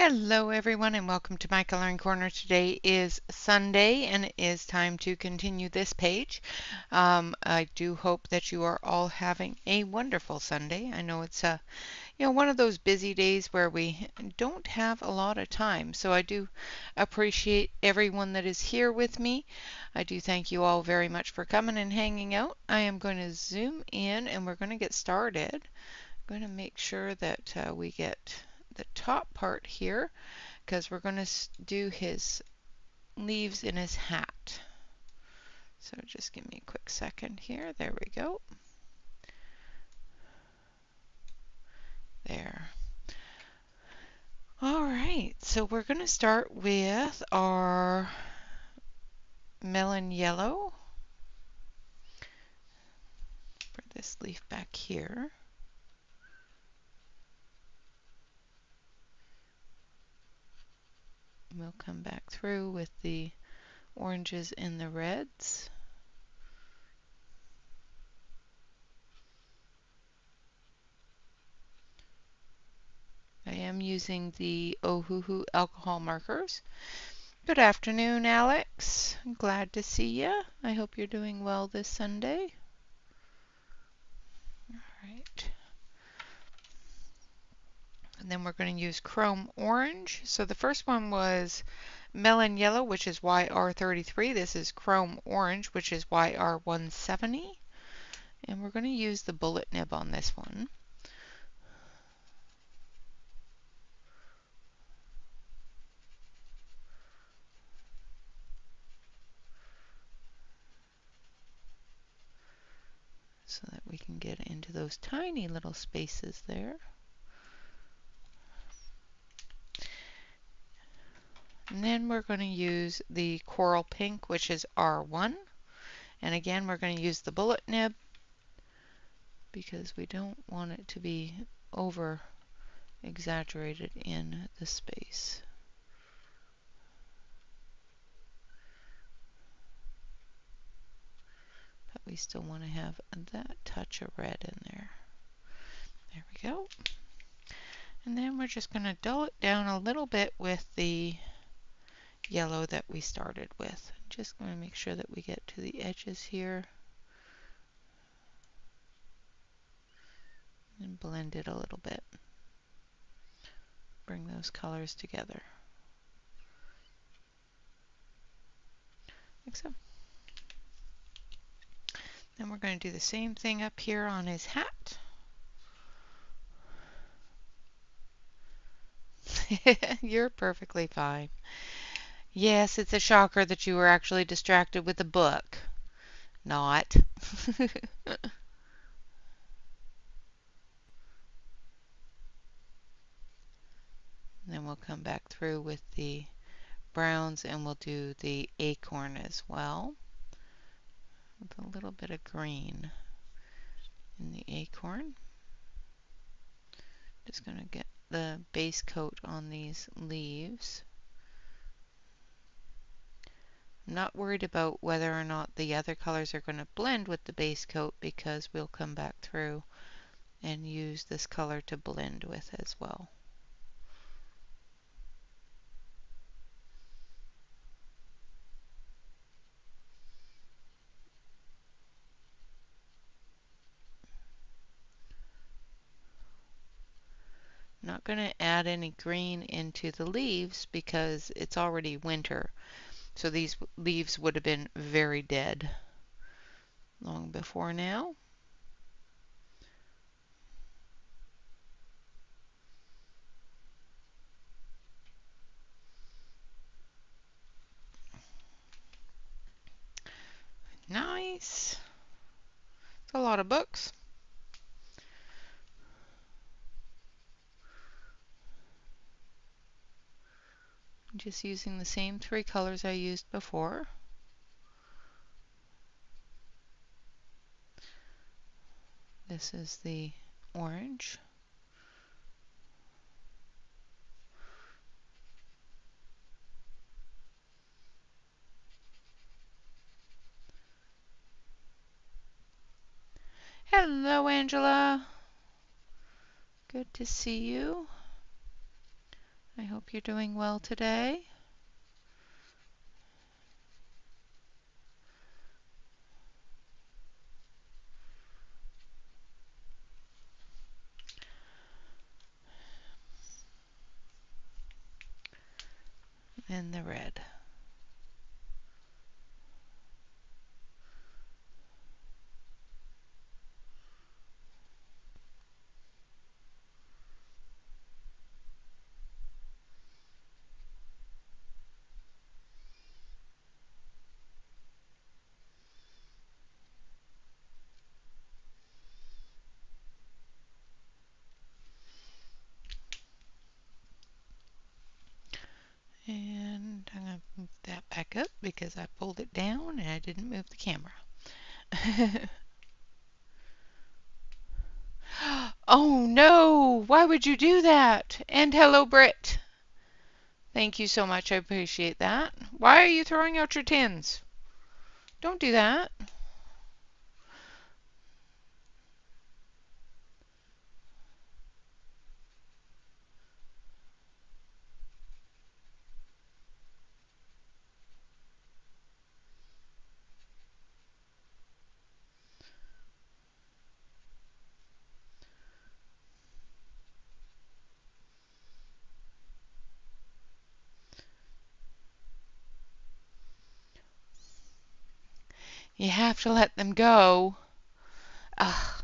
Hello everyone and welcome to my Coloring Corner. Today is Sunday and it is time to continue this page. I do hope that you are all having a wonderful Sunday. I know it's one of those busy days where we don't have a lot of time, so I do appreciate everyone that is here with me. I do thank you all very much for coming and hanging out. I am going to zoom in and we're going to get started. I'm going to make sure that we get the top part here because we're going to do his leaves in his hat. So just give me a quick second here. There we go. There. All right, so we're going to start with our melon yellow for this leaf back here. We'll come back through with the oranges and the reds. I am using the Ohuhu alcohol markers. Good afternoon, Alex. I'm glad to see you. I hope you're doing well this Sunday. All right. And then we're going to use chrome orange. So the first one was melon yellow, which is YR33. This is chrome orange, which is YR170. And we're going to use the bullet nib on this one. So that we can get into those tiny little spaces there. And then we're going to use the coral pink, which is R1. And again, we're going to use the bullet nib because we don't want it to be over exaggerated in the space. But we still want to have that touch of red in there. There we go. And then we're just going to dull it down a little bit with the yellow that we started with. Just going to make sure that we get to the edges here and blend it a little bit. Bring those colors together. Like so. Then we're going to do the same thing up here on his hat. You're perfectly fine. Yes, it's a shocker that you were actually distracted with a book. Not. Then we'll come back through with the browns and we'll do the acorn as well. With a little bit of green in the acorn. Just going to get the base coat on these leaves. I'm not worried about whether or not the other colors are going to blend with the base coat because we'll come back through and use this color to blend with as well. I'm not going to add any green into the leaves because it's already winter. So these leaves would have been very dead long before now. Nice. It's a lot of books. Just using the same 3 colors I used before. This is the orange. Hello, Angela. Good to see you. I hope you're doing well today. And the red. And I'm going to move that back up because I pulled it down and I didn't move the camera. Oh no! Why would you do that? And hello, Britt. Thank you so much. I appreciate that. Why are you throwing out your tins? Don't do that. You have to let them go. Ugh.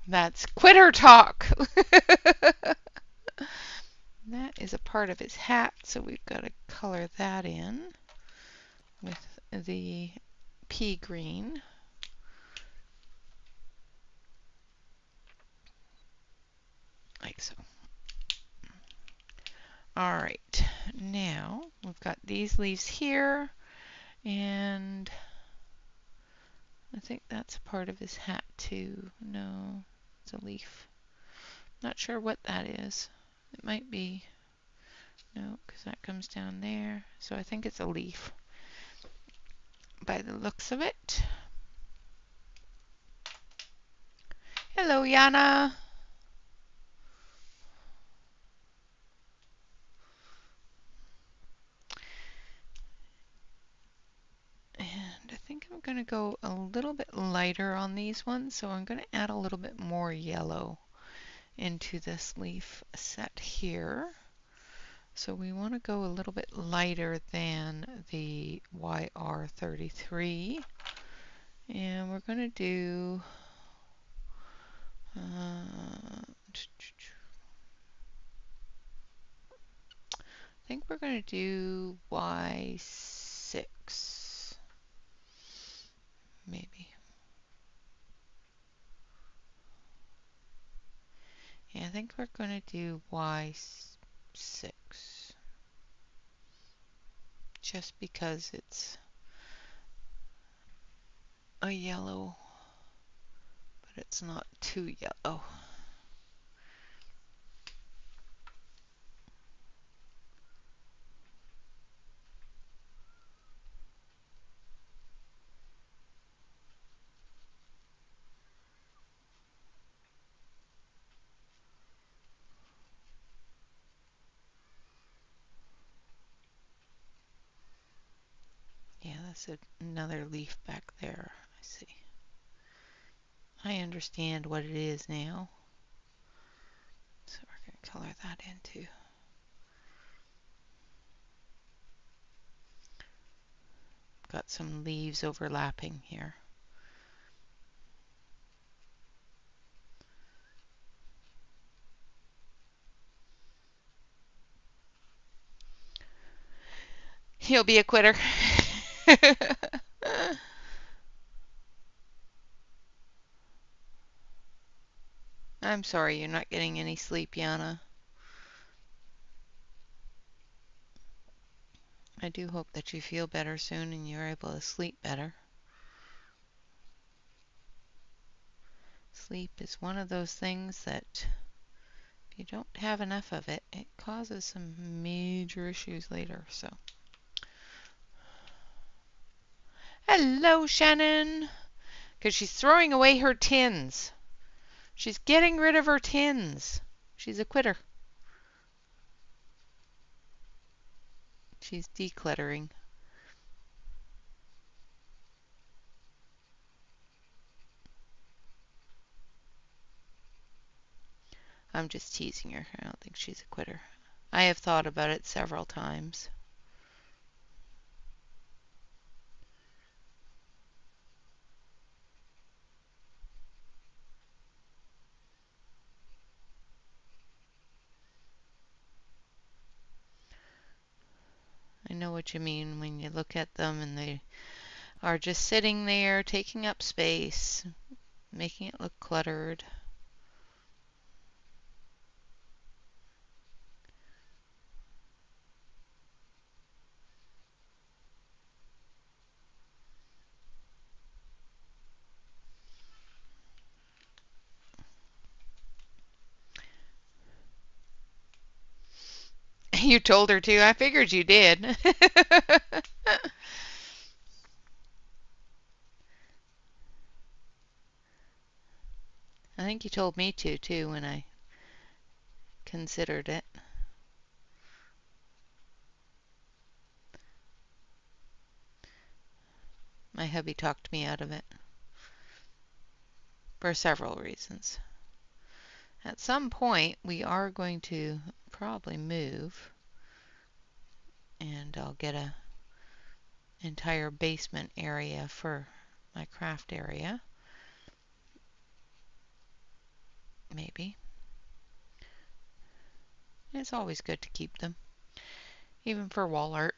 That's quitter talk. That is a part of his hat, so we've got to color that in with the pea green. Like so. All right, now we've got these leaves here, and I think that's a part of his hat too. No, it's a leaf. Not sure what that is. It might be, no, because that comes down there. So I think it's a leaf by the looks of it. Hello, Yana. And I think I'm going to go a little bit lighter on these ones, so I'm going to add a little bit more yellow into this leaf set here. So we want to go a little bit lighter than the YR33. And we're going to do I think we're going to do Y6, maybe. Yeah, I think we're going to do Y6, just because it's a yellow, but it's not too yellow. Yeah, that's another leaf back there. I see. I understand what it is now. So we're going to color that in too. Got some leaves overlapping here. He'll be a quitter. I'm sorry you're not getting any sleep, Yana. I do hope that you feel better soon and you're able to sleep better. Sleep is one of those things that if you don't have enough of it, it causes some major issues later. So, Hello, Shannon. Because she's throwing away her tins. She's getting rid of her tins. She's a quitter. She's decluttering. I'm just teasing her. I don't think she's a quitter. I have thought about it several times. I know what you mean when you look at them and they are just sitting there, taking up space, making it look cluttered. You told her to. I figured you did. I think you told me to, too, when I considered it. My hubby talked me out of it for several reasons. At some point, we are going to probably move, and I'll get an entire basement area for my craft area. Maybe. It's always good to keep them, even for wall art.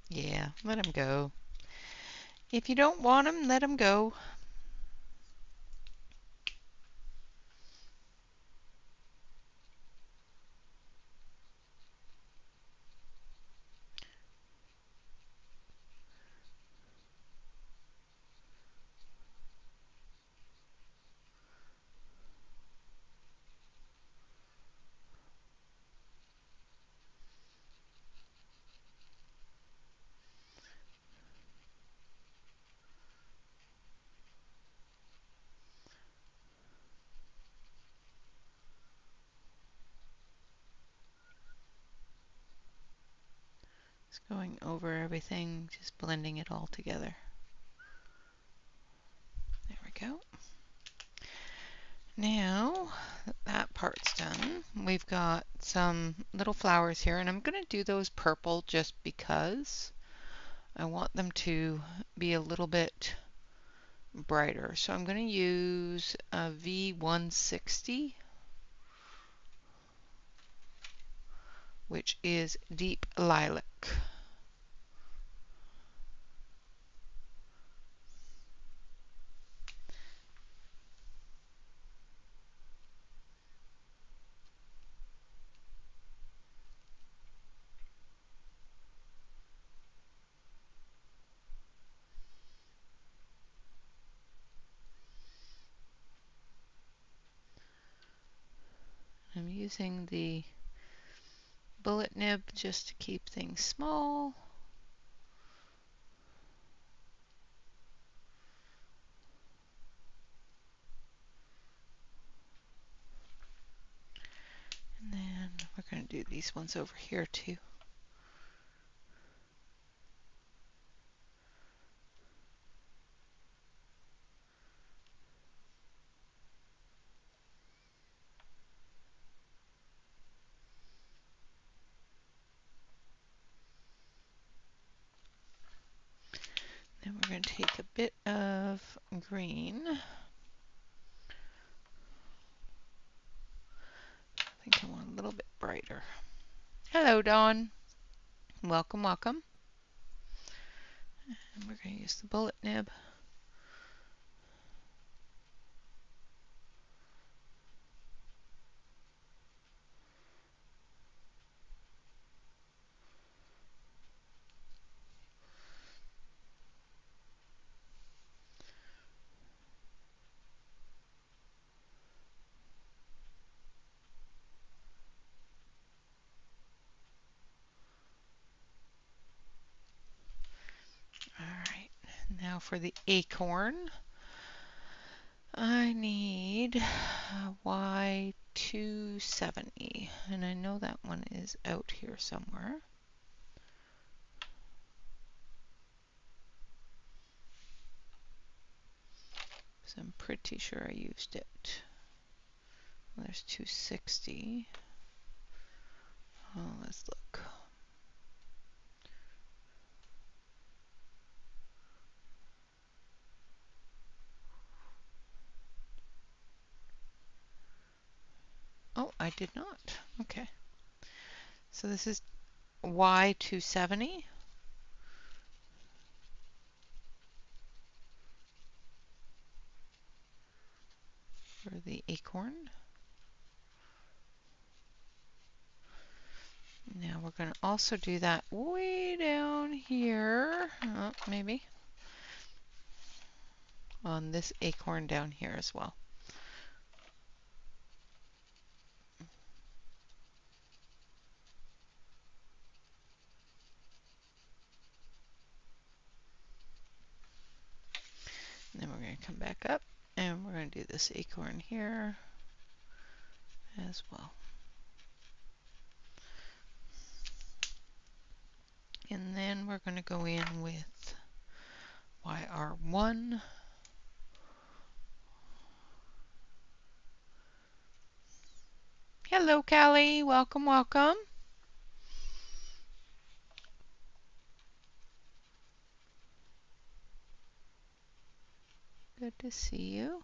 Yeah, let them go. If you don't want them, let them go. Just going over everything, just blending it all together. There we go. Now that part's done, we've got some little flowers here, and I'm going to do those purple just because I want them to be a little bit brighter. So I'm going to use a V160, which is deep lilac. I'm using the bullet nib just to keep things small. And then we're going to do these ones over here too. Then we're going to take a bit of green. I think I want a little bit brighter. Hello, Dawn. Welcome, welcome. And we're going to use the bullet nib. Now for the acorn, I need Y270, and I know that one is out here somewhere. So I'm pretty sure I used it. Well, there's 260. Oh, let's look. Oh, I did not. Okay. So this is Y270 for the acorn. Now we're going to also do that way down here, maybe, on this acorn down here as well. And then we're going to come back up and we're going to do this acorn here as well. And then we're going to go in with YR1. Hello, Callie. Welcome, welcome. Good to see you.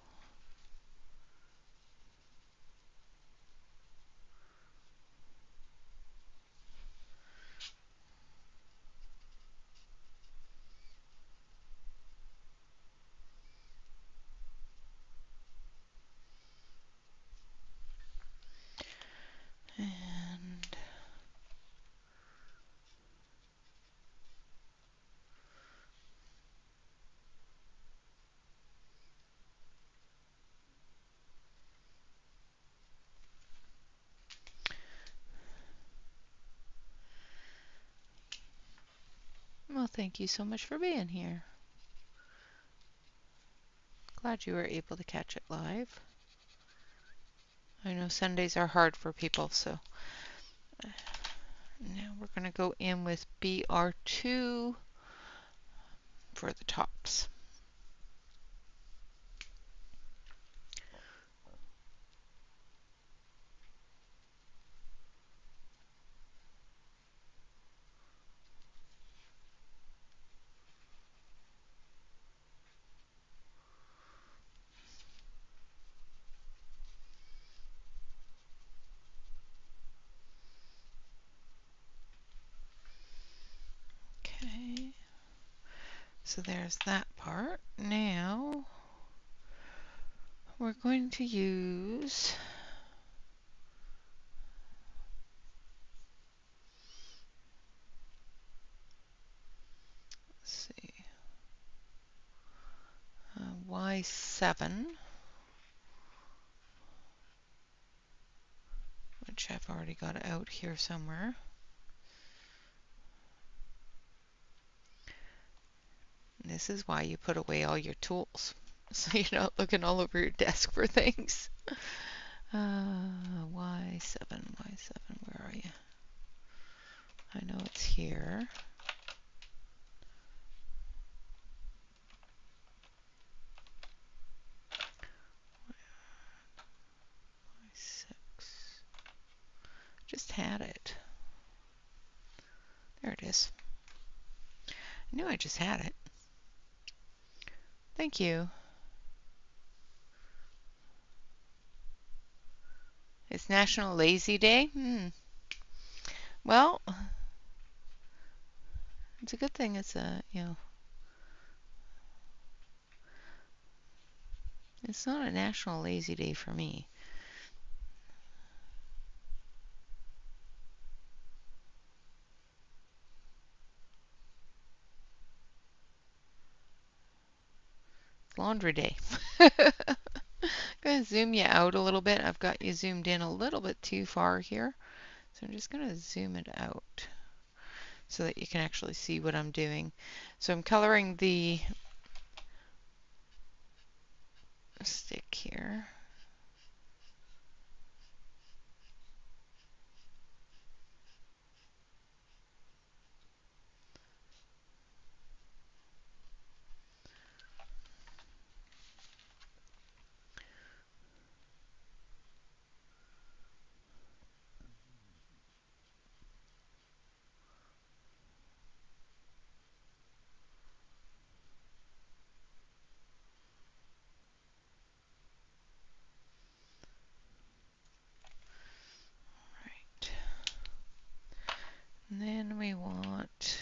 And well, thank you so much for being here. Glad you were able to catch it live. I know Sundays are hard for people, so now we're going to go in with BR2 for the tops. Okay, so there's that part. Now we're going to use Y7, which I've already got out here somewhere. And this is why you put away all your tools, so you're not looking all over your desk for things. Y7, where are you? I know it's here. Y6. Just had it. There it is. I knew I just had it. Thank you. It's National Lazy Day? Well, it's a good thing it's it's not a National Lazy Day for me. It's laundry day. I'm going to zoom you out a little bit. I've got you zoomed in a little bit too far here. So I'm just going to zoom it out so that you can actually see what I'm doing. So I'm coloring the stick here. Right. And then we want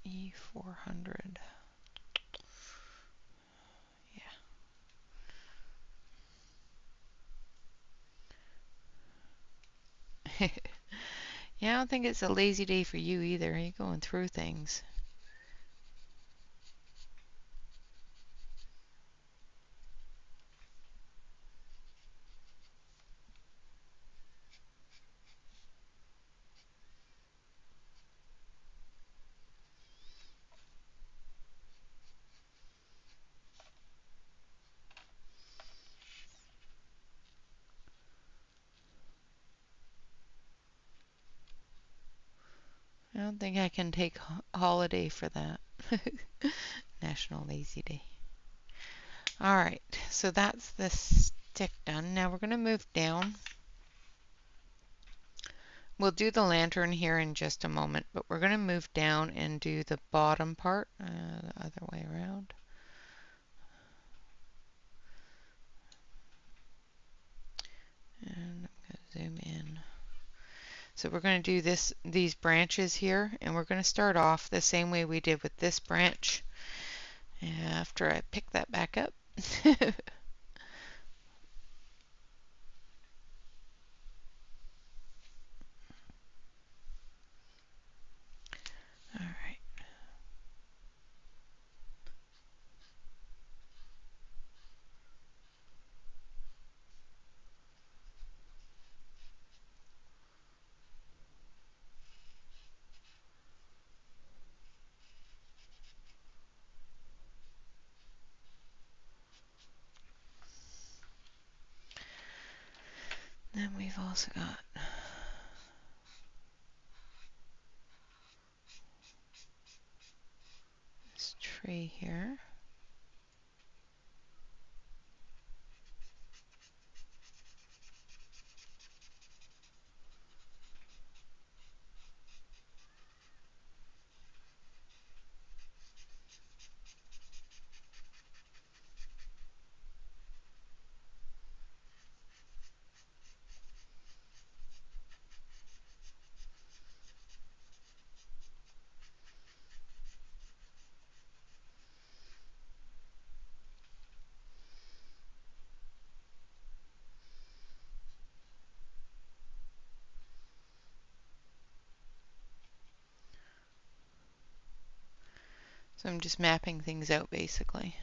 E400. Yeah. Yeah, I don't think it's a lazy day for you either. You're going through things. I don't think I can take holiday for that. National Lazy Day. All right, so that's the stick done. Now we're going to move down. We'll do the lantern here in just a moment, but we're going to move down and do the bottom part, the other way around. And I'm going to zoom in. So we're going to do these branches here, and we're going to start off the same way we did with this branch. After I pick that back up. All right. Then we've also got this tree here. So I'm just mapping things out basically.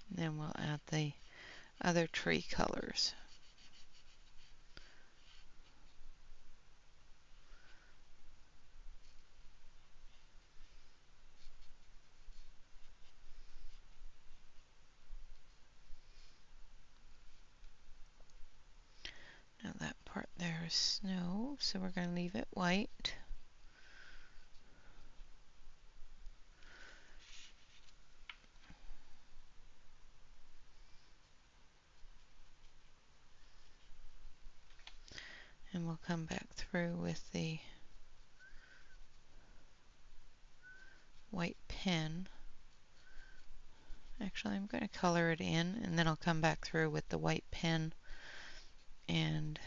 And then we'll add the other tree colors. Now that part there is snow, so we're going to leave it white. And we'll come back through with the white pen. Actually, I'm going to color it in, and then I'll come back through with the white pen and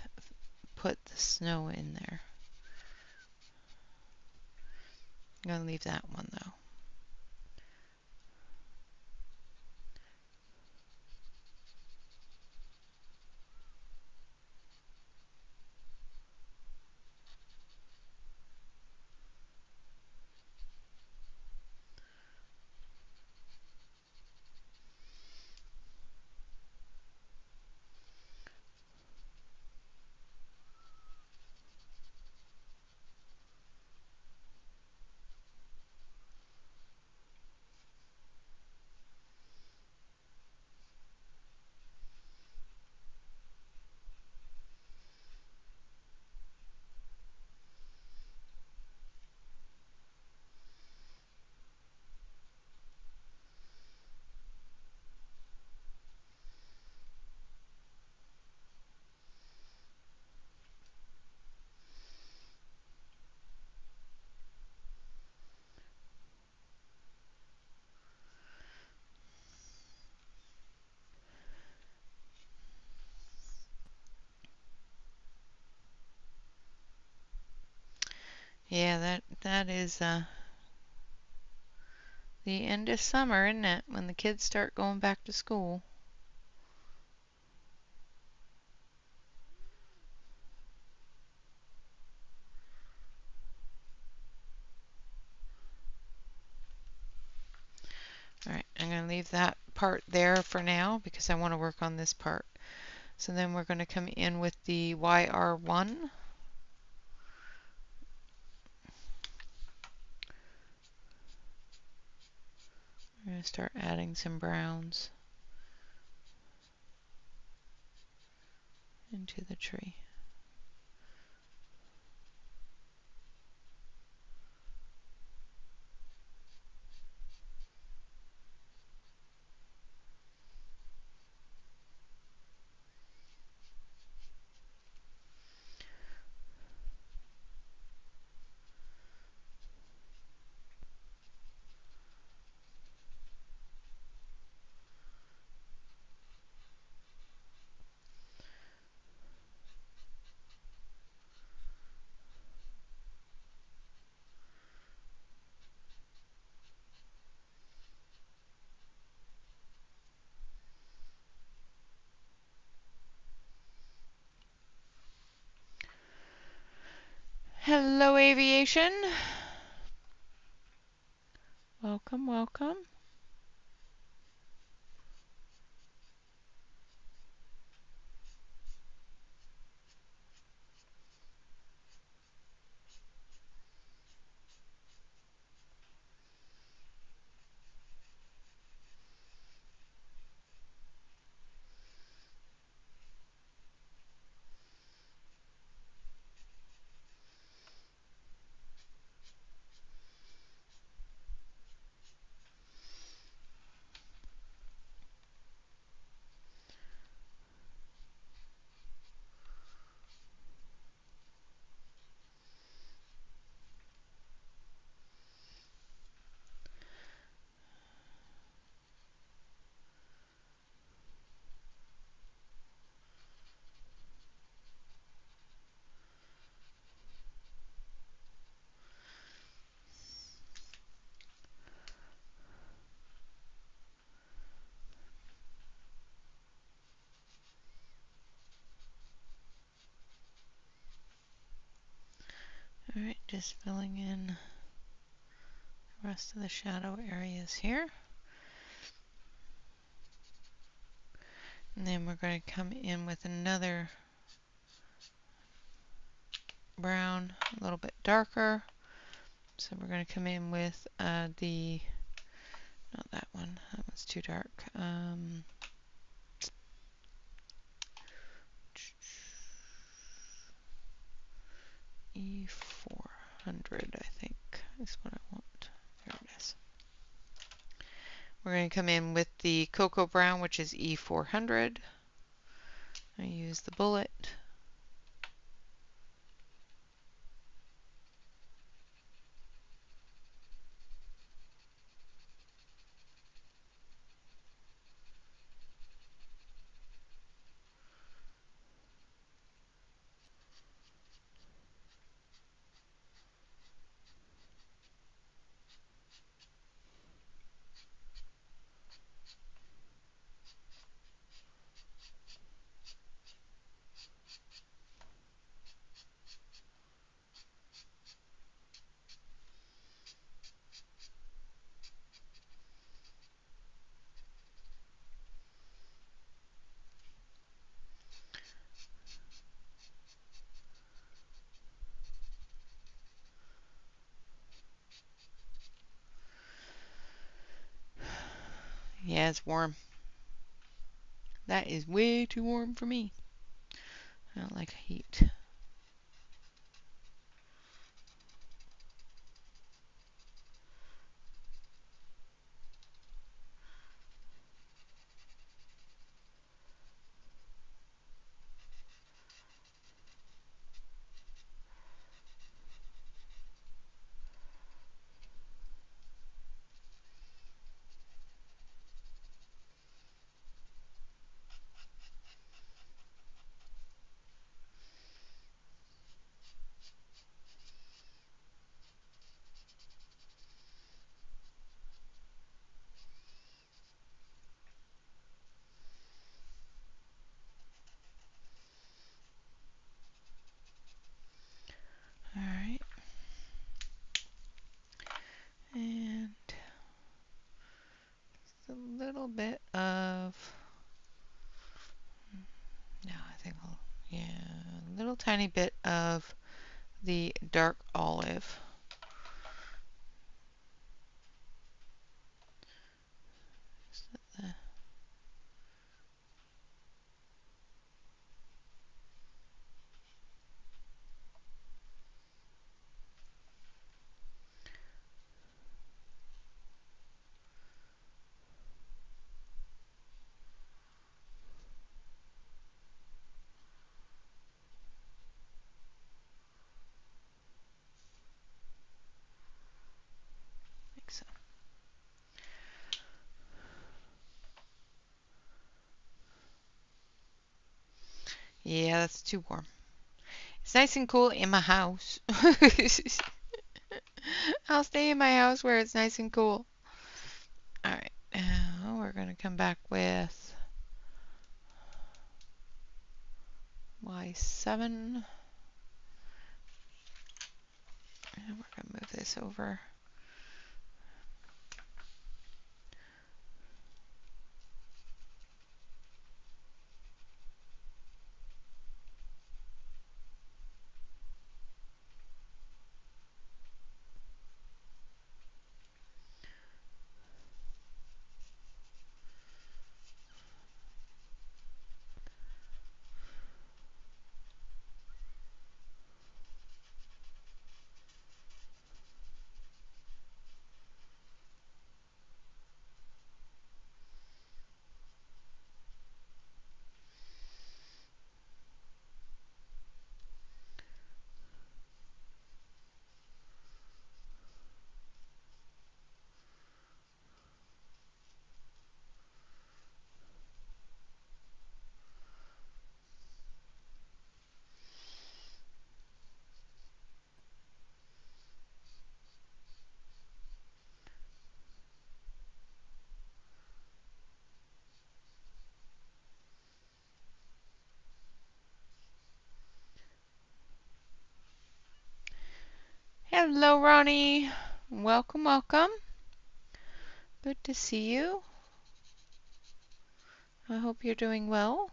put the snow in there. I'm going to leave that one though. Yeah, that is the end of summer, isn't it? When the kids start going back to school. All right, I'm going to leave that part there for now because I want to work on this part. So then we're going to come in with the YR1. We're going to start adding some browns into the tree. Hello, aviation. Welcome, welcome. All right, just filling in the rest of the shadow areas here. And then we're going to come in with another brown, a little bit darker. So we're going to come in with not that one, that one's too dark. E400, I think, is what I want. There it is. We're going to come in with the cocoa brown, which is E400. I use the bullet. Yeah, it's warm. That is way too warm for me. I don't like heat. a little bit of, no, I think yeah, a little tiny bit of the dark olive. Like so. Yeah, that's too warm. It's nice and cool in my house. I'll stay in my house where it's nice and cool. Alright, now we're going to come back with Y7. And we're going to move this over. Hello, Ronnie. Welcome, welcome. Good to see you. I hope you're doing well.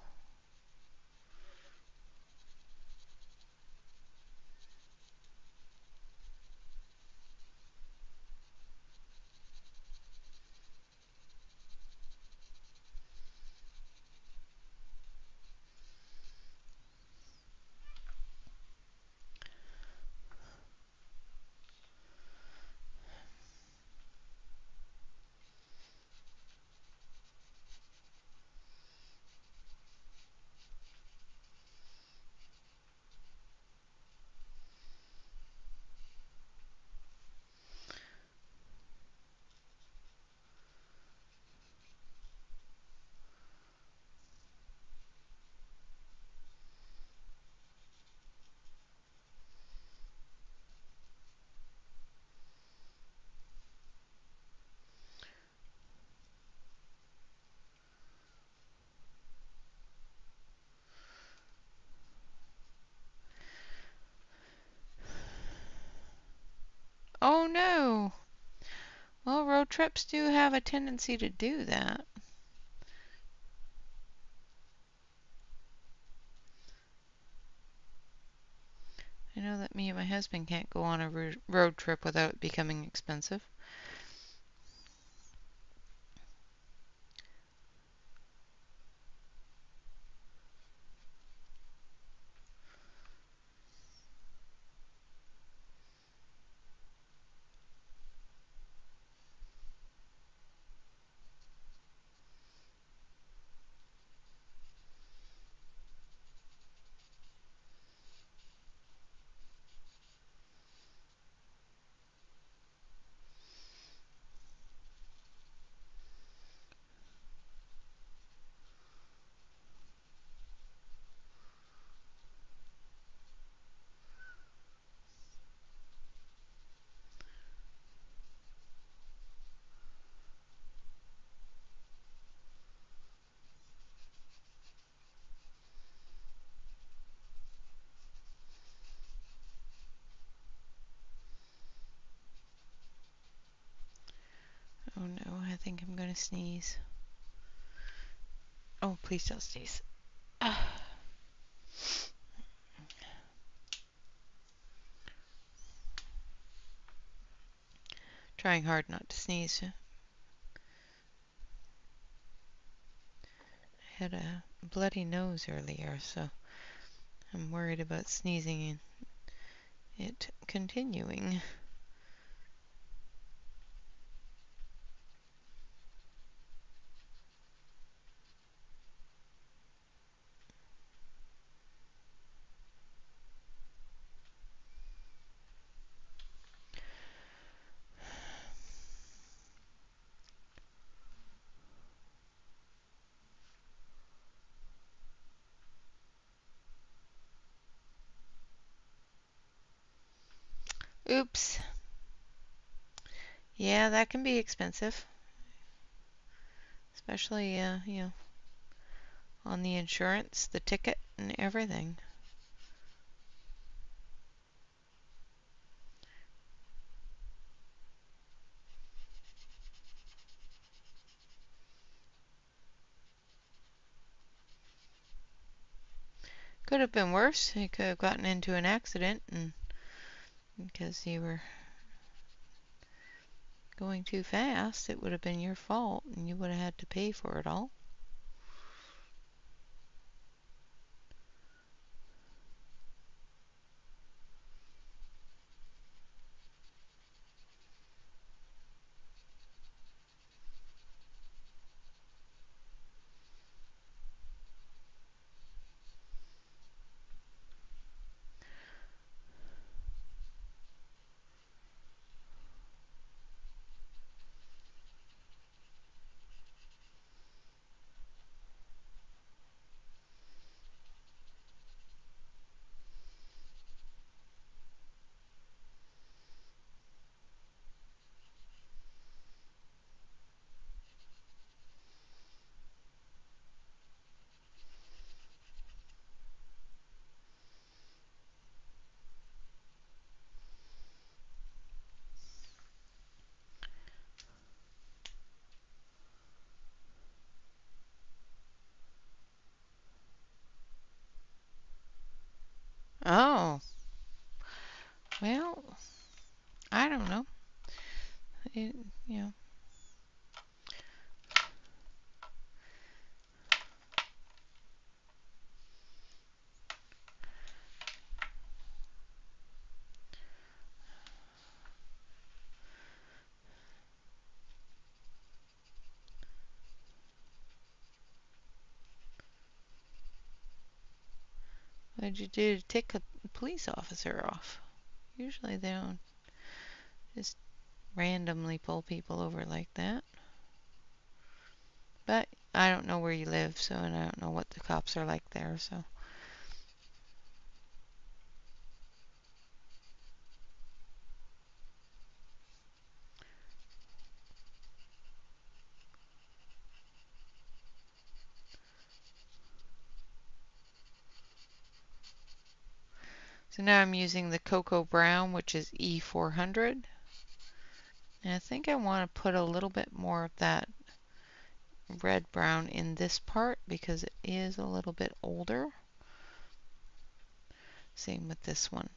Oh no. Well, road trips do have a tendency to do that. I know that me and my husband can't go on a road trip without it becoming expensive. to sneeze. Oh, please don't sneeze. Trying hard not to sneeze. I had a bloody nose earlier, so I'm worried about sneezing and it continuing. Oops. Yeah, that can be expensive. Especially, you know, on the insurance, the ticket, and everything. Could have been worse. You could have gotten into an accident and because you were going too fast, it would have been your fault and you would have had to pay for it all. Oh, well, I don't know. It, you know, what did you do to tick a police officer off? Usually they don't just randomly pull people over like that. But I don't know where you live, so and I don't know what the cops are like there, so. So now I'm using the Cocoa Brown, which is E400. And I think I want to put a little bit more of that red brown in this part because it is a little bit older. Same with this one.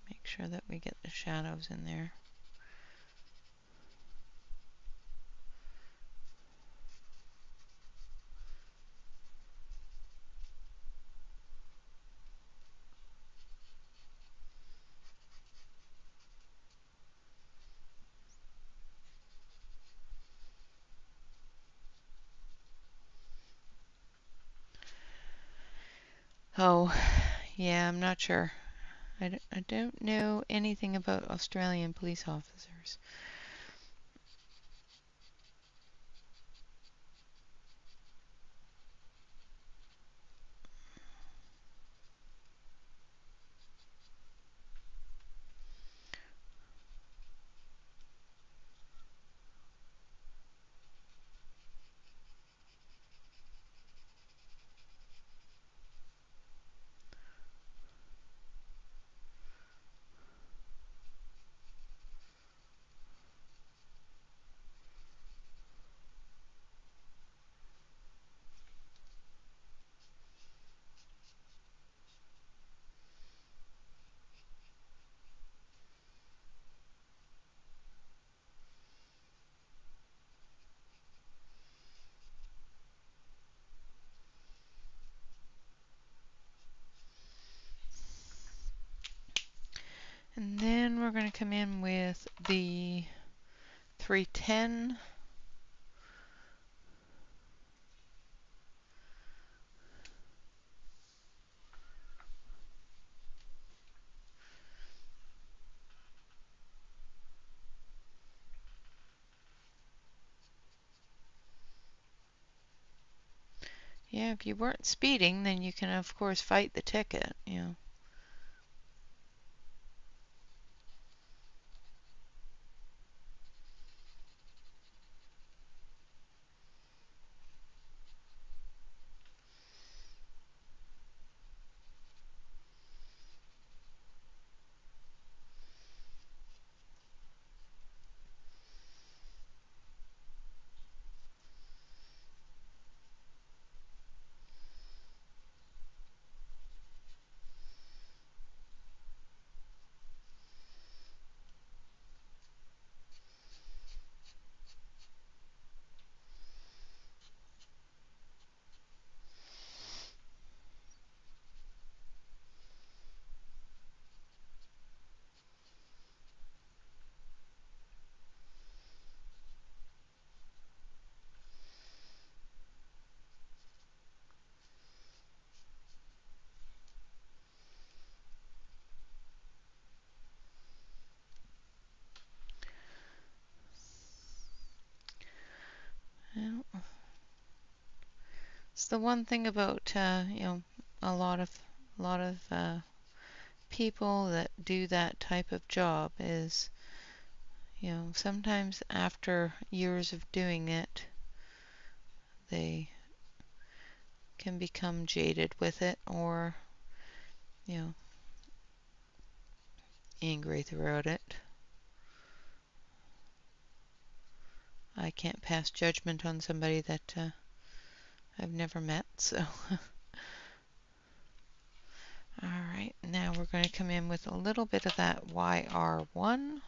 Make sure that we get the shadows in there. Oh, yeah, I'm not sure. I don't know anything about Australian police officers. we're going to come in with the 310. Yeah, if you weren't speeding, then you can of course fight the ticket, you know. Well, it's the one thing about you know, a lot of people that do that type of job is, you know, sometimes after years of doing it, they can become jaded with it, or, you know, angry throughout it. I can't pass judgment on somebody that I've never met, so. Alright, now we're going to come in with a little bit of that YR1.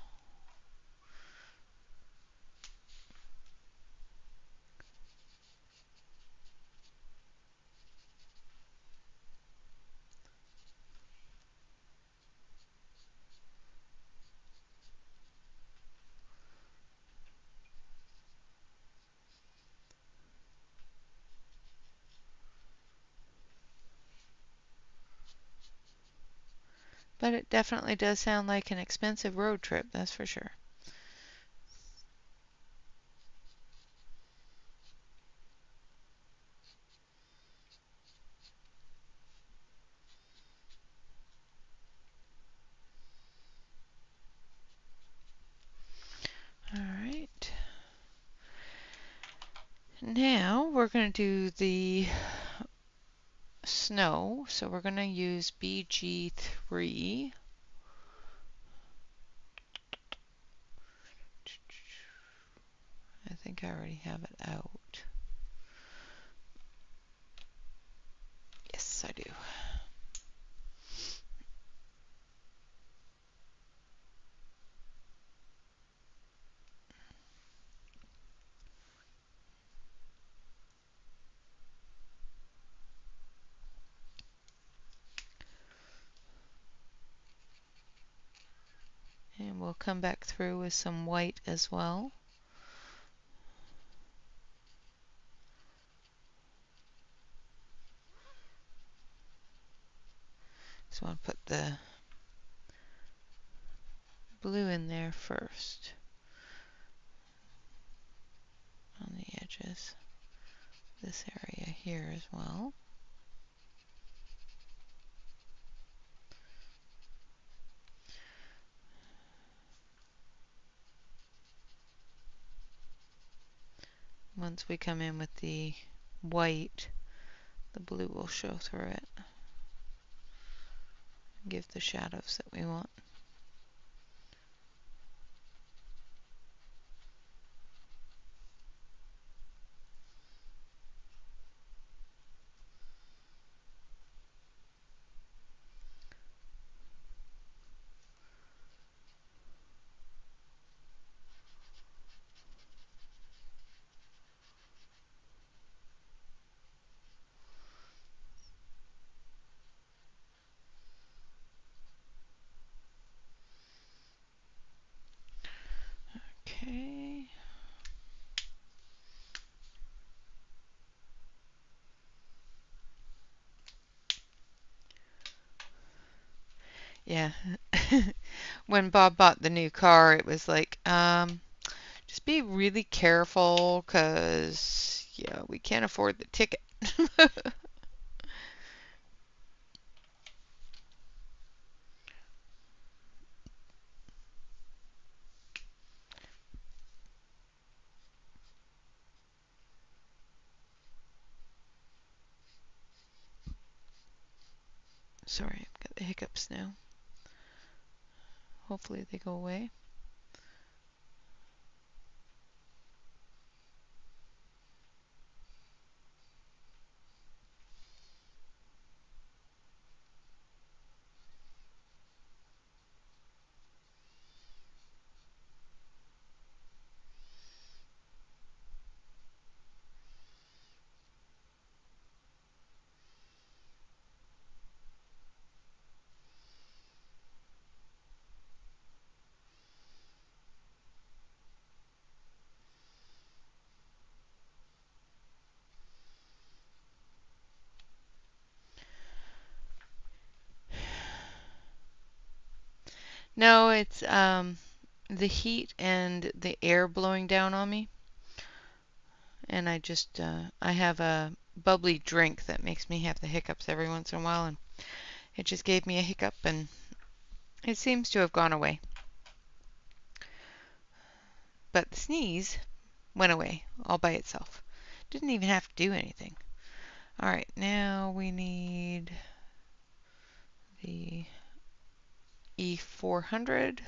But it definitely does sound like an expensive road trip, that's for sure. Alright. Now we're going to do the snow, so we're going to use BG3. I think I already have it out. Yes, I do. And we'll come back through with some white as well. Just want to put the blue in there first on the edges. This area here as well. Once we come in with the white, the blue will show through it. Give the shadows that we want. Okay. Yeah. When Bob bought the new car, it was like, just be really careful because, yeah, we can't afford the ticket. Sorry, I've got the hiccups now. Hopefully they go away. No, it's the heat and the air blowing down on me. And I have a bubbly drink that makes me have the hiccups every once in a while, and it just gave me a hiccup, and it seems to have gone away. But the sneeze went away all by itself. Didn't even have to do anything. All right, now we need the E400.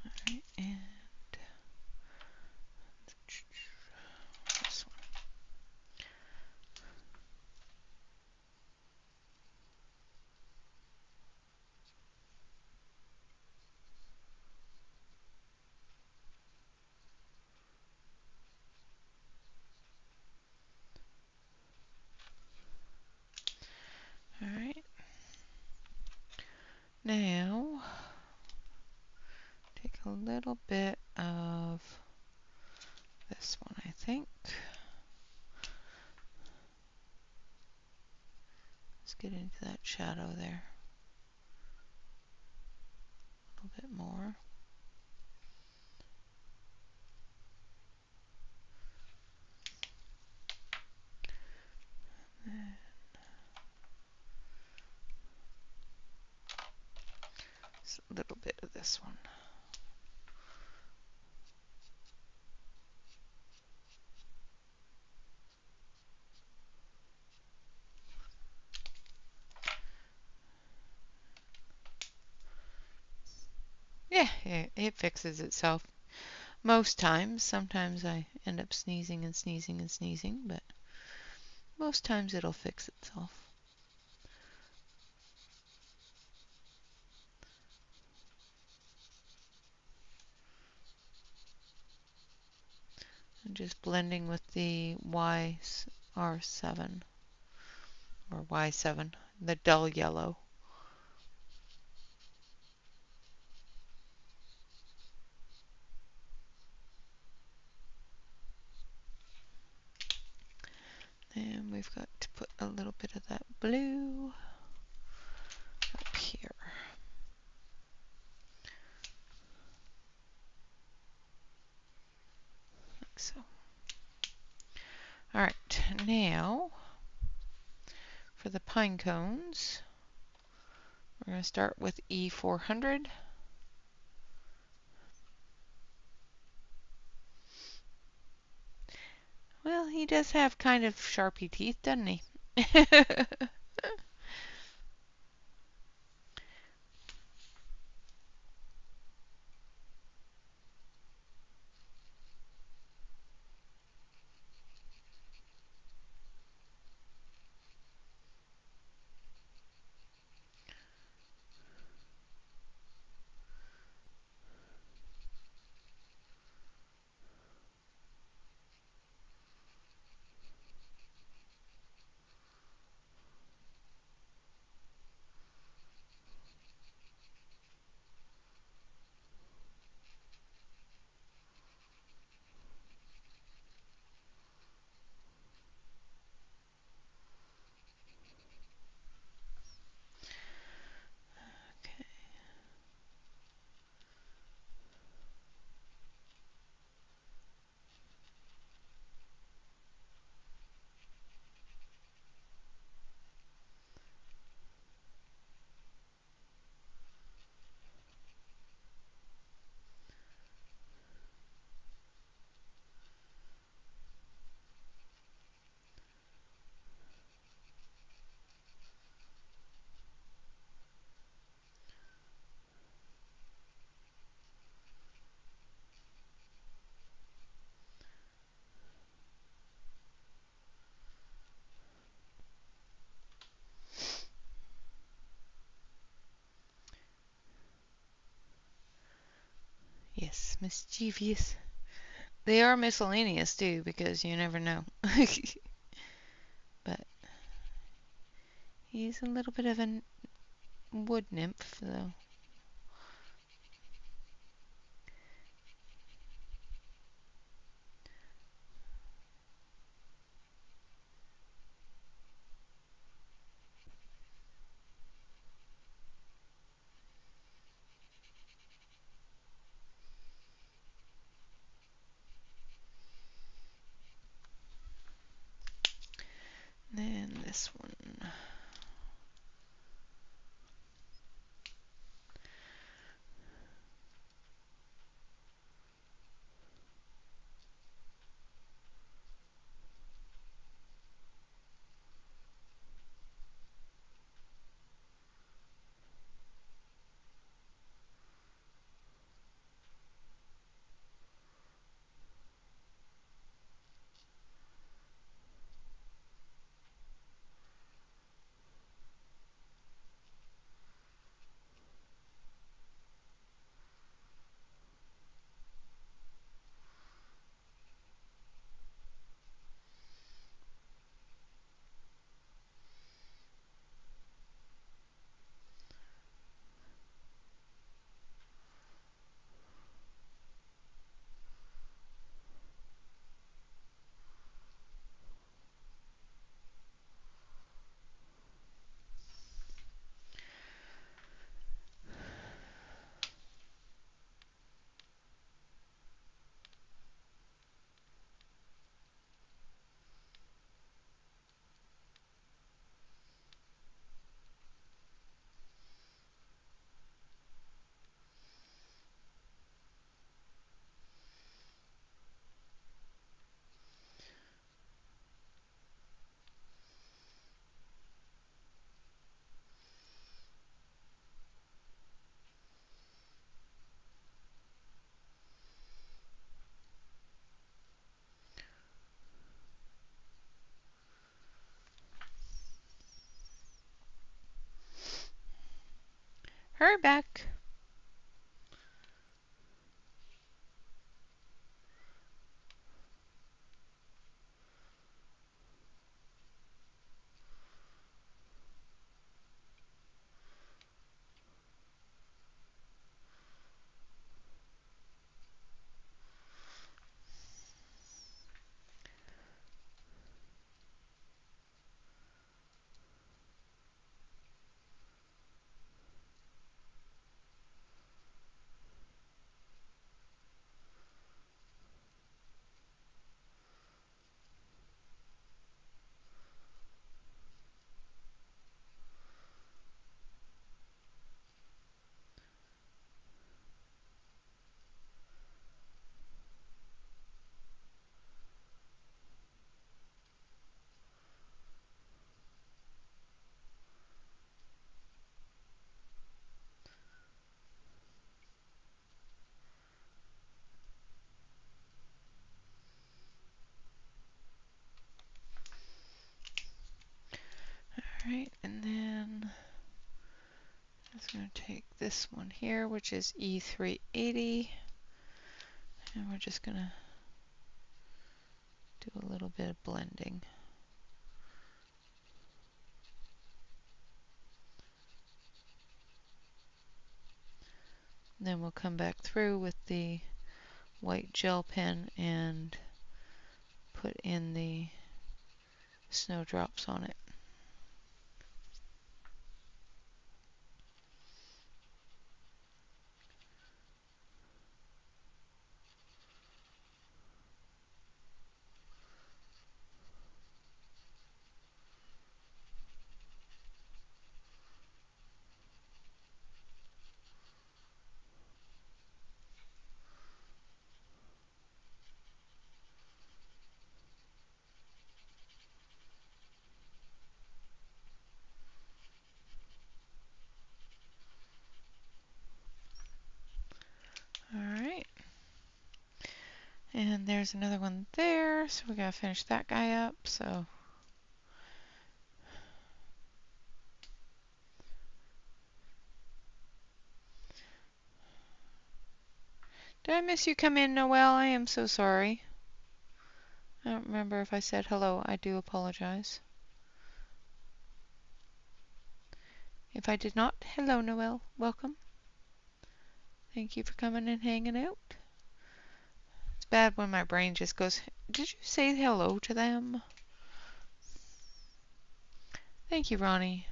All right, and this one. All right. Now, take a little bit of this one, I think. Let's get into that shadow there a little bit more. Just a little bit of this one. Yeah, it fixes itself most times. Sometimes I end up sneezing and sneezing and sneezing, but most times it'll fix itself. And just blending with the YR7 or Y7, the dull yellow. And we've got to put a little bit of that blue up here. Like so. All right, now for the pine cones, we're going to start with E400. Well, he does have kind of sharpy teeth, doesn't he? Mischievous. They are miscellaneous too, because you never know. But he's a little bit of a wood nymph, though. Then this one. Hurry back. Alright, and then I'm just going to take this one here, which is E380, and we're just going to do a little bit of blending. Then we'll come back through with the white gel pen and put in the snowdrops on it. Alright. And there's another one there, so we gotta finish that guy up. So Did I miss you come in, Noelle? I am so sorry. I don't remember if I said hello. I do apologize. If I did not, hello, Noelle. Welcome. Thank you for coming and hanging out. It's bad when my brain just goes, did you say hello to them? Thank you, Ronnie.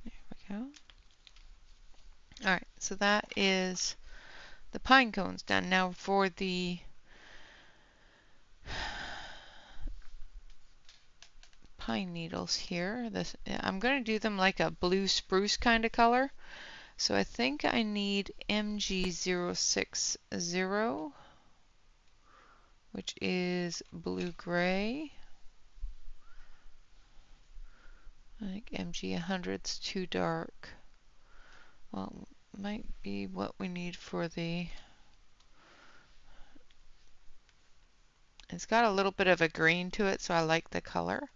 There we go. Alright, so that is the pine cones done. Now for the pine needles here, I'm going to do them like a blue spruce kind of color. So I think I need MG060, which is blue-gray. I think MG100's too dark. Well, might be what we need for the... It's got a little bit of a green to it, so I like the color.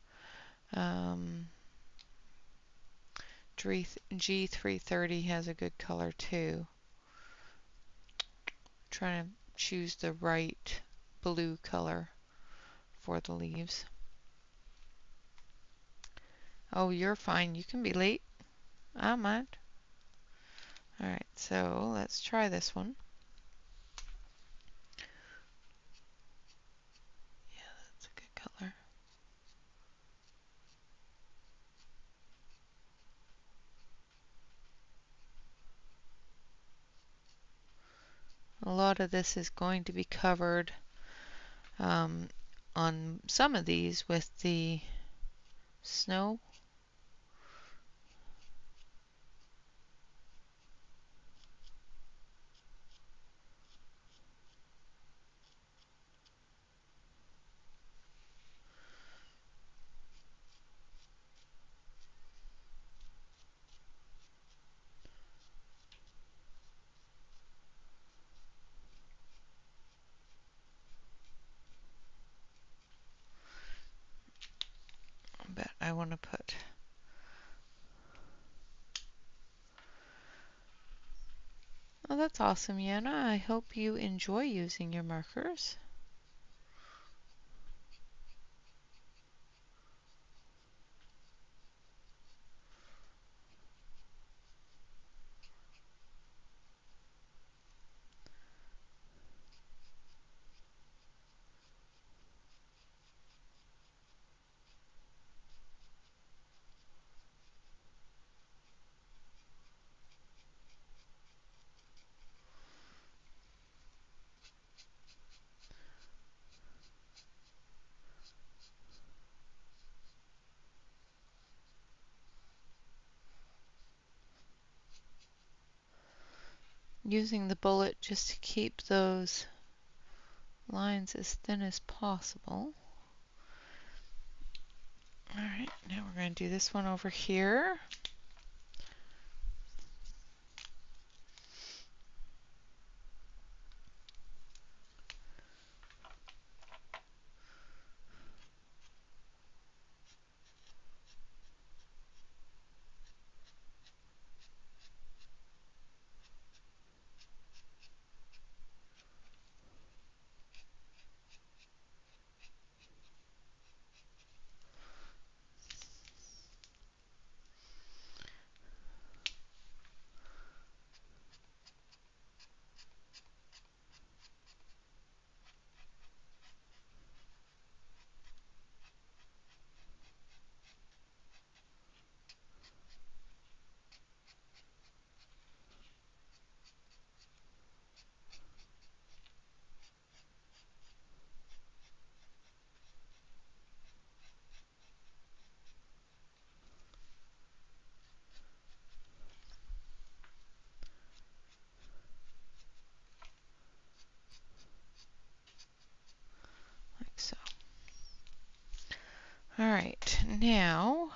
G330 has a good color too. Trying to choose the right blue color for the leaves. Oh, you're fine. You can be late. I don't mind. Alright, so let's try this one. Yeah, that's a good color. A lot of this is going to be covered on some of these with the snow. But I want to put... Oh, that's awesome, Yana. I hope you enjoy using your markers. Using the bullet just to keep those lines as thin as possible. Alright, now we're going to do this one over here. All right, now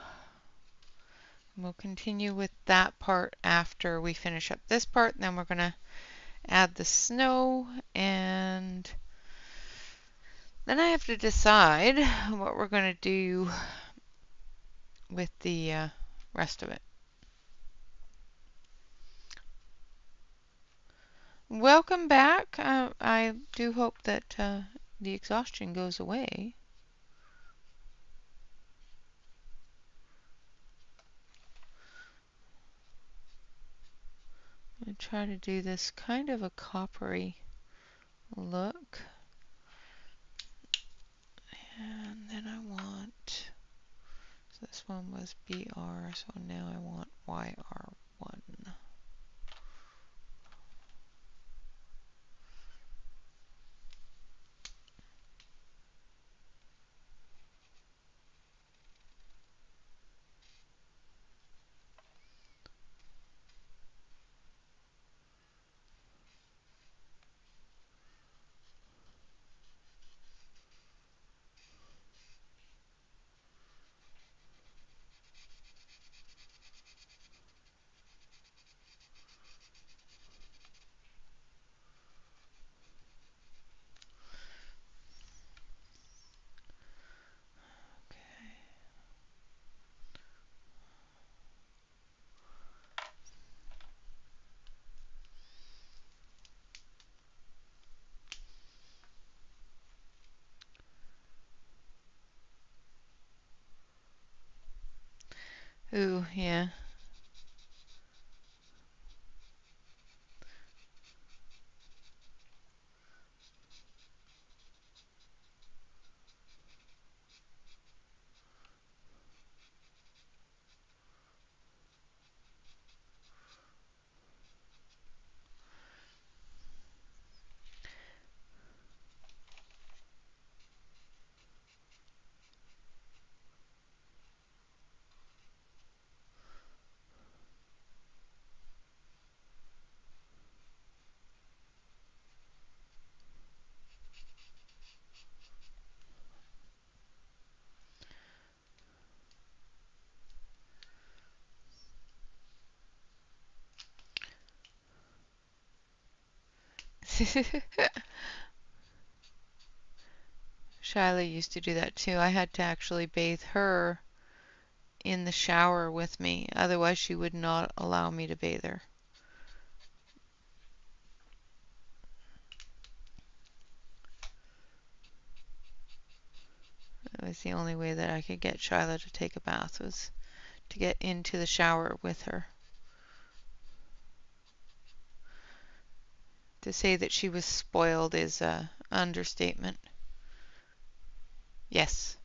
we'll continue with that part after we finish up this part, and then we're going to add the snow, and then I have to decide what we're going to do with the rest of it. Welcome back. I do hope that the exhaustion goes away. I'm going to try to do this kind of a coppery look. And then I want, so this one was BR, so now I want YR1. Ooh, yeah. Shyla used to do that too. I had to actually bathe her in the shower with me, otherwise she would not allow me to bathe her. That was the only way that I could get Shyla to take a bath, was to get into the shower with her. To say that she was spoiled is an understatement. Yes.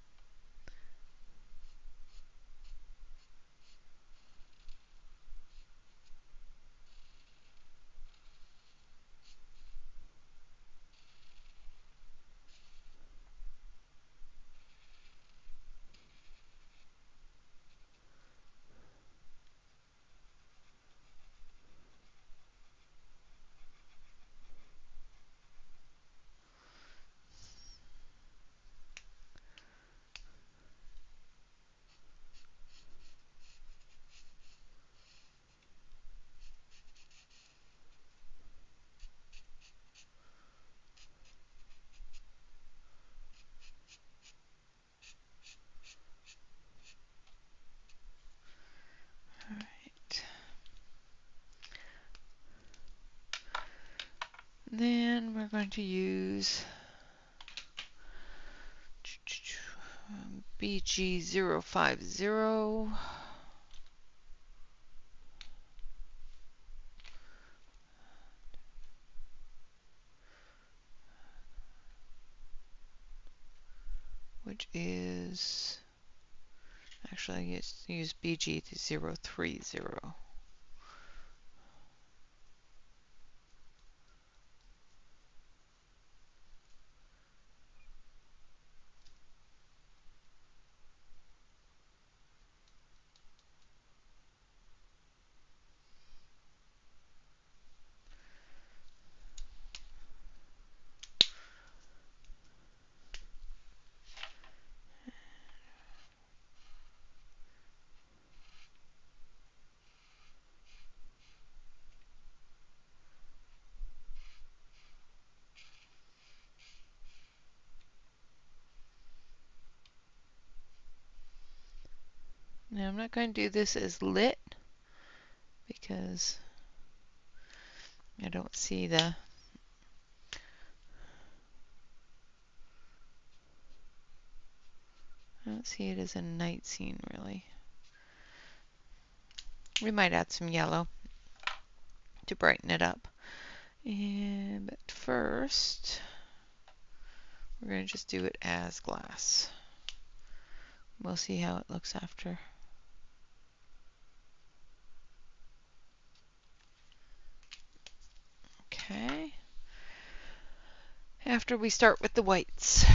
All right. Then we're going to use BG050, which is, actually I use BG030. Now I'm not going to do this as lit because I don't see the I don't see it as a night scene really. We might add some yellow to brighten it up. But first, we're going to just do it as glass. We'll see how it looks after. Okay. After we start with the whites.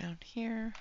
Down here.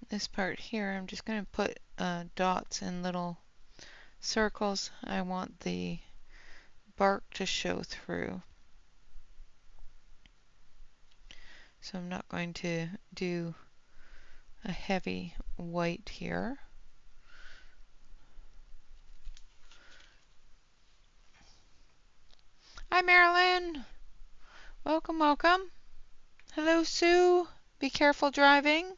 This part here, I'm just going to put dots and little circles. I want the bark to show through. So I'm not going to do a heavy white here. Hi Marilyn! Welcome, welcome. Hello Sue. Be careful driving.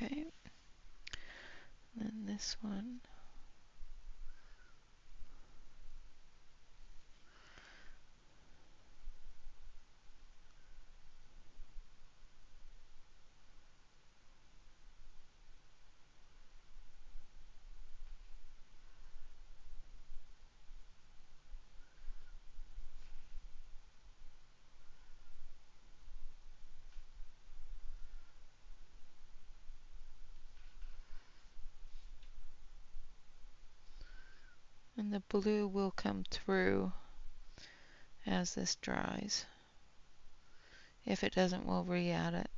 Okay. And this one. And the blue will come through as this dries. If it doesn't, we'll re-add it.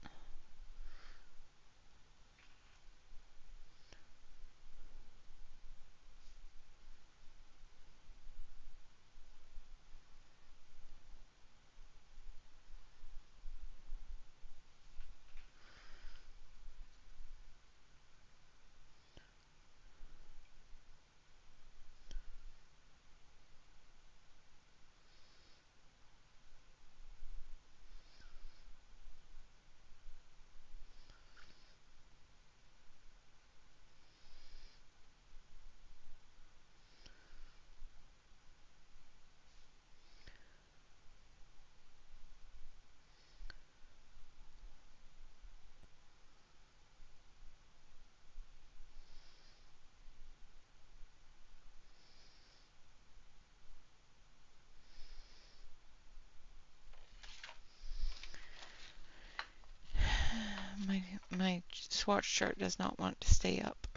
My swatch chart does not want to stay up.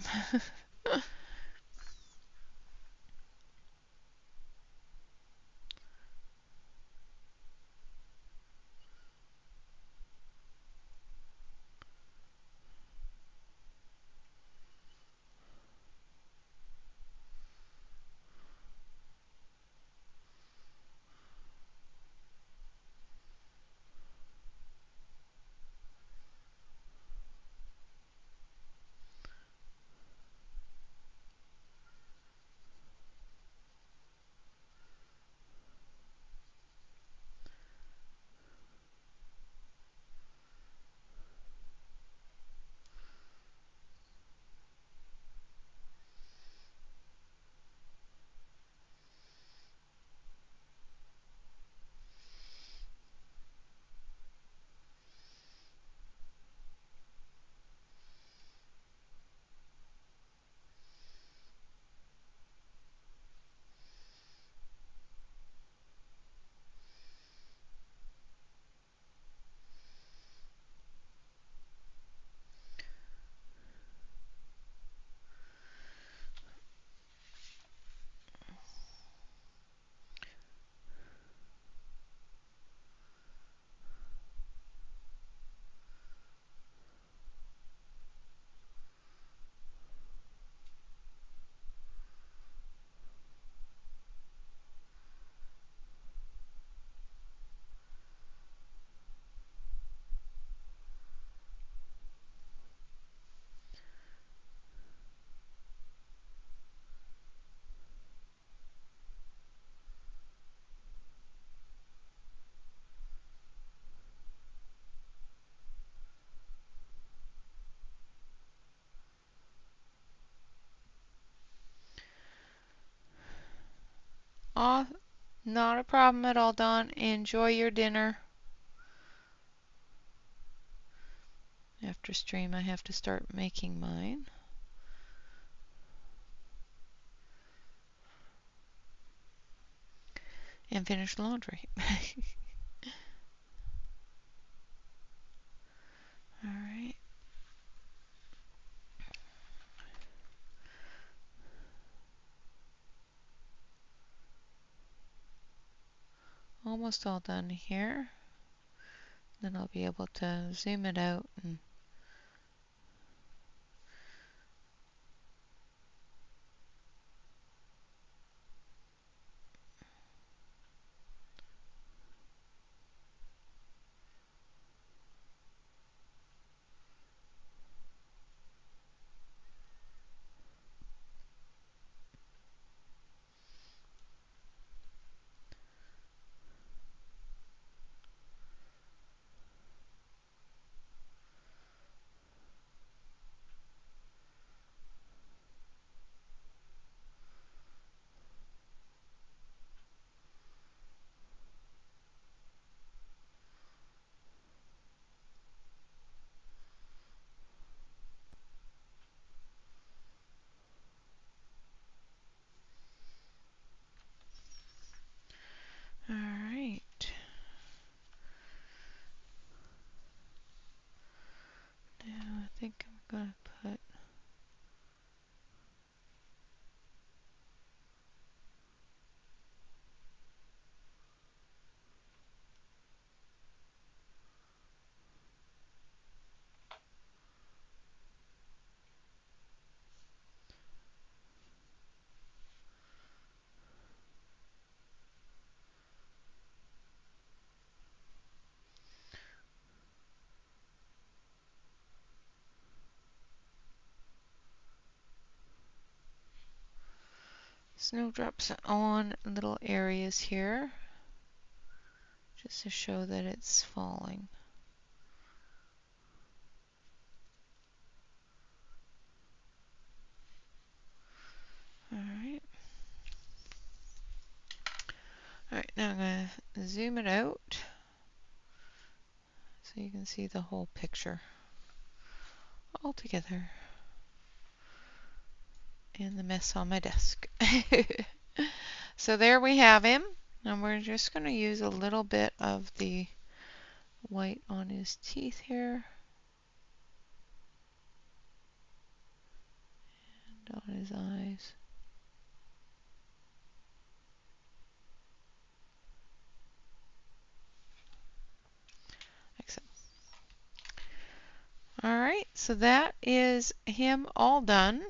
Oh, not a problem at all, Dawn. Enjoy your dinner. After stream, I have to start making mine. And finish laundry. Alright. Almost all done here. Then I'll be able to zoom it out and snowdrops on little areas here, just to show that it's falling. Alright. Alright, now I'm going to zoom it out so you can see the whole picture all together. And the mess on my desk. So there we have him. And we're just going to use a little bit of the white on his teeth here. And on his eyes. Like so. Alright, so that is him all done.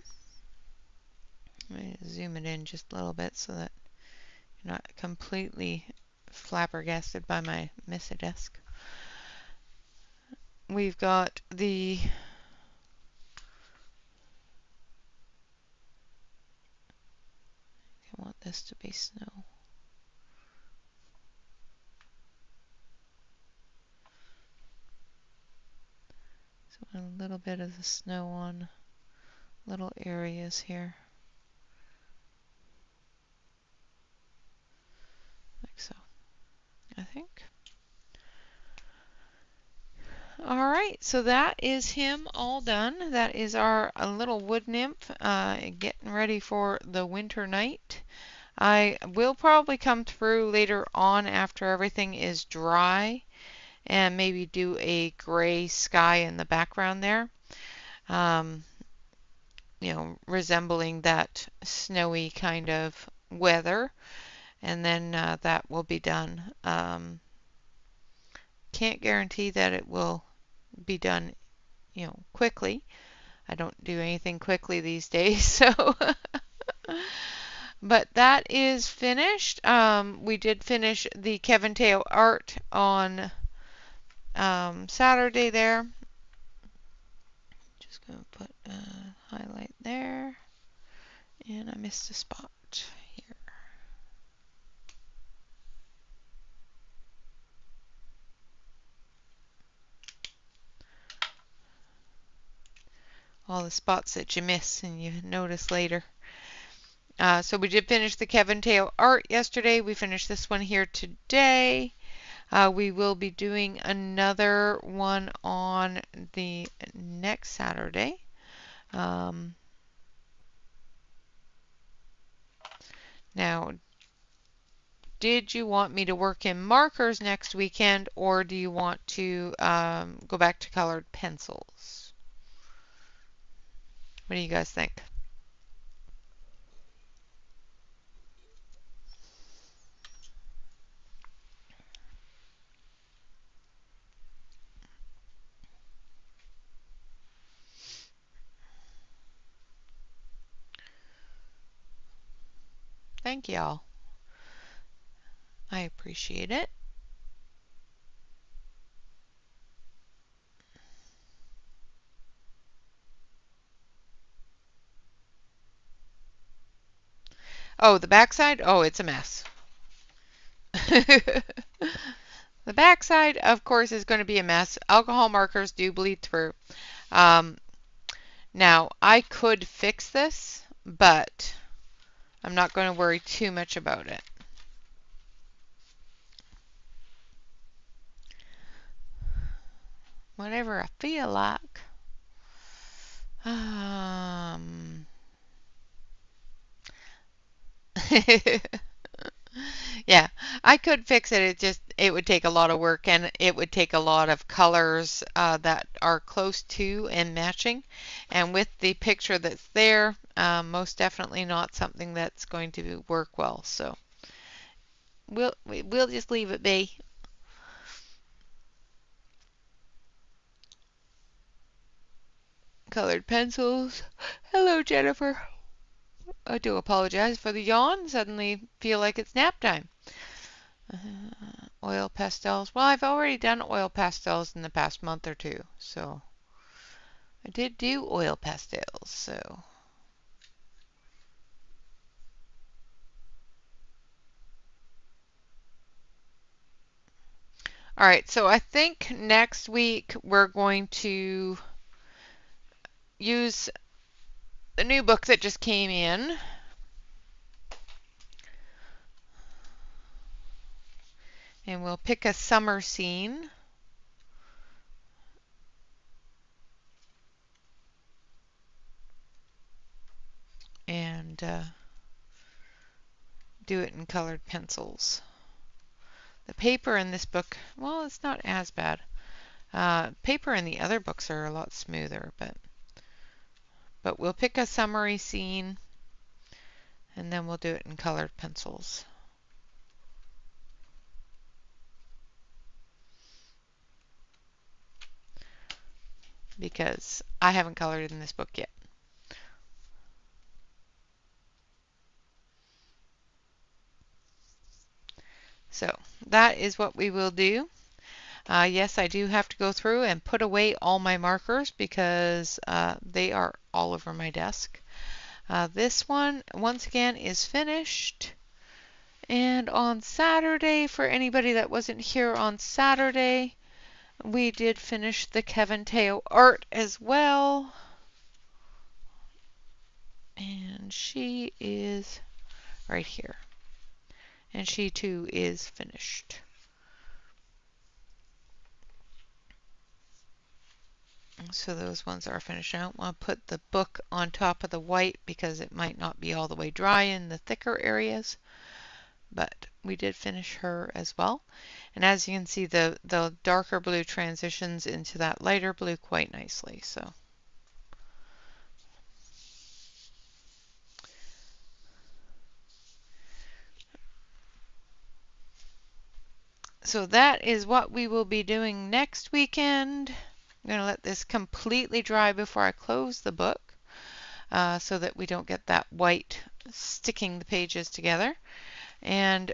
Let me zoom it in just a little bit so that you're not completely flabbergasted by my messy desk. We've got the I want this to be snow. So a little bit of the snow on little areas here. Like so, I think. Alright, so that is him all done. That is our little wood nymph getting ready for the winter night. I will probably come through later on after everything is dry and maybe do a gray sky in the background there. You know, resembling that snowy kind of weather. And then that will be done. Can't guarantee that it will be done, you know, quickly. I don't do anything quickly these days, so but that is finished. We did finish the Kevin Teo art on Saturday there. Just going to put a highlight there, and I missed a spot here. All the spots that you miss and you notice later. So we did finish the Kevin Teo art yesterday. We finished this one here today. We will be doing another one on the next Saturday. Now, did you want me to work in markers next weekend, or do you want to go back to colored pencils? What do you guys think? Thank y'all. I appreciate it. Oh, the backside? Oh, it's a mess. The backside, of course, is going to be a mess. Alcohol markers do bleed through. Now, I could fix this, but I'm not going to worry too much about it. Whatever I feel like. Yeah, I could fix it. It would take a lot of work, and it would take a lot of colors that are close to and matching. And with the picture that's there, most definitely not something that's going to work well. So we'll just leave it be. Colored pencils. Hello, Jennifer. I do apologize for the yawn. Suddenly feel like it's nap time. Oil pastels. Well, I've already done oil pastels in the past month or two, so I did do oil pastels, so All right, so I think next week we're going to use the new book that just came in. And we'll pick a summer scene. And do it in colored pencils. The paper in this book, well, it's not as bad. Paper in the other books are a lot smoother, but we'll pick a summary scene and then we'll do it in colored pencils. Because I haven't colored in this book yet. So that is what we will do. Yes, I do have to go through and put away all my markers because they are all over my desk. This one, once again, is finished. And on Saturday, for anybody that wasn't here on Saturday, we did finish the Kevin Teo art as well. And she is right here. And she too is finished. So those ones are finished. I don't want to put the book on top of the white because it might not be all the way dry in the thicker areas. But we did finish her as well. And as you can see, the darker blue transitions into that lighter blue quite nicely. So that is what we will be doing next weekend. I'm going to let this completely dry before I close the book so that we don't get that white sticking the pages together. And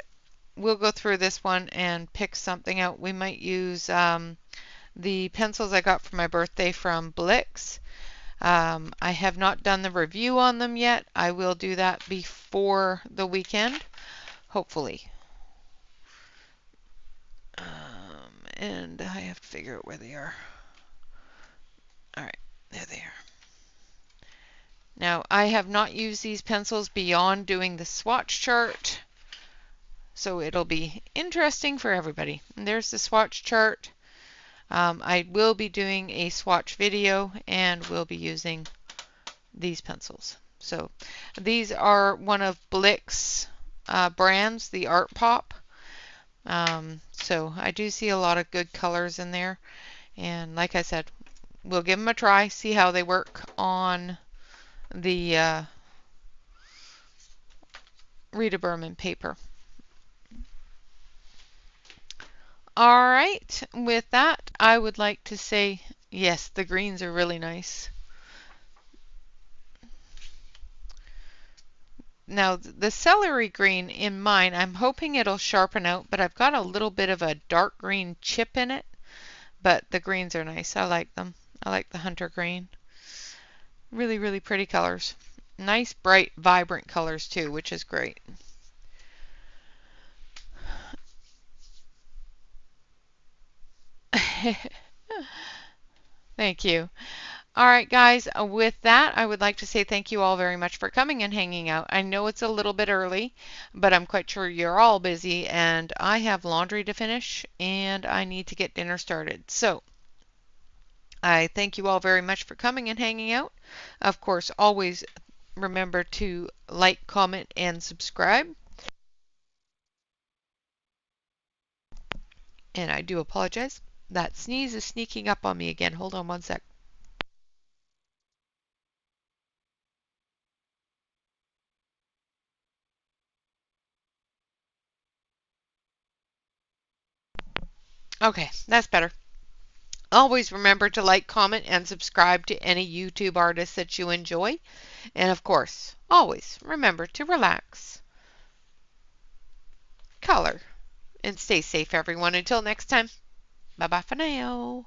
we'll go through this one and pick something out. We might use the pencils I got for my birthday from Blix. I have not done the review on them yet. I will do that before the weekend, hopefully. And I have to figure out where they are. All right, there they are. Now, I have not used these pencils beyond doing the swatch chart, so it'll be interesting for everybody. And there's the swatch chart. I will be doing a swatch video and we'll be using these pencils. So these are one of Blix brands, the Art Pop. So I do see a lot of good colors in there. And like I said, we'll give them a try, see how they work on the Rita Berman paper. All right, with that, I would like to say, yes, the greens are really nice. Now, the celery green in mine, I'm hoping it'll sharpen out, but I've got a little bit of a dark green chip in it. But the greens are nice. I like them. I like the hunter green. Really, really pretty colors. Nice, bright, vibrant colors too, which is great. Thank you. All right, guys, with that, I would like to say thank you all very much for coming and hanging out. I know it's a little bit early, but I'm quite sure you're all busy, and I have laundry to finish, and I need to get dinner started. So I thank you all very much for coming and hanging out. Of course, always remember to like, comment, and subscribe. And I do apologize. That sneeze is sneaking up on me again. Hold on one sec. Okay, that's better. Always remember to like, comment, and subscribe to any YouTube artists that you enjoy. And of course, always remember to relax, color, and stay safe, everyone. Until next time, bye-bye for now.